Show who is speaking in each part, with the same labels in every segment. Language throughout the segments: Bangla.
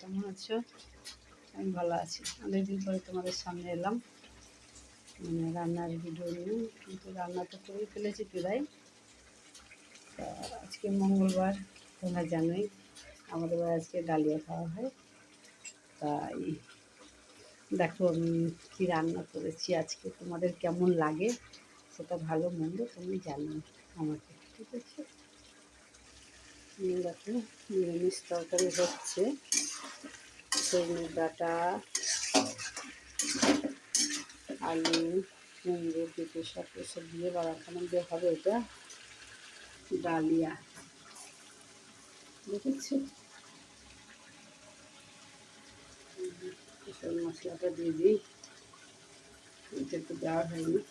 Speaker 1: কেমন আছো? আমি ভালো আছি। অনেকদিন পরে তোমাদের সামনে এলাম রান্নার ভিডিও নিয়ে, কিন্তু রান্না তো করেই ফেলেছি প্রায়। তা আজকে মঙ্গলবার, তোমরা জানোই আমাদের বাড়ি আজকে ডালিয়া খাওয়া হয়। তাই দেখো আমি কী রান্না করেছি আজকে, তোমাদের কেমন লাগে সেটা ভালো মন্দ তুমি জানো আমাকে, ঠিক আছে? দেখো নিরামিষ তরকারি হচ্ছে সজনে ডাঁটা, আলু, কুমড়ো, পেঁপে সব এসব দিয়ে বাড়াখানো দিয়ে হবে এটা ডালিয়া, দেখেছি। এসব মশলাটা দিয়ে দিই, এটা তো দেওয়া হয়নি।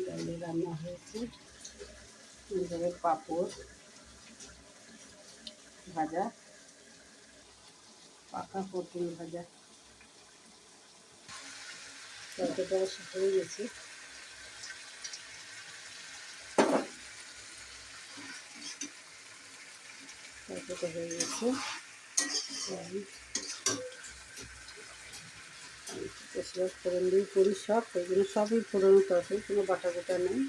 Speaker 1: ডালে রান্না হয়েছে, এইভাবে পাঁপড় ভাজা, পাকা পটল ভাজা, তরকারিটা হয়ে গেছে। তরকারিটা হয়ে গেছে, ফোড়ন দিয়ে করি সব, ওই জন্য সবই ফোড়নের তরকারি, কোনো বাটা গোটা নেই,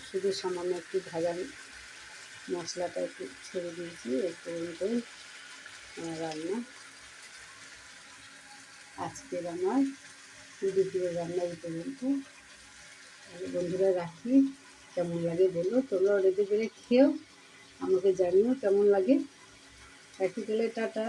Speaker 1: শুধু সামান্য একটু ভাজা মশলাটা একটু ছেড়ে দিয়েছি। এই পর্যন্তই রান্না আজকের আমার দুপুরের রান্না এই পর্যন্ত। বন্ধুরা রাখি, কেমন লাগে বলো, তোমরাও রেঁধে বেড়ে খেয়েও আমাকে জানিও কেমন লাগে। রাখি গেলে টাটা।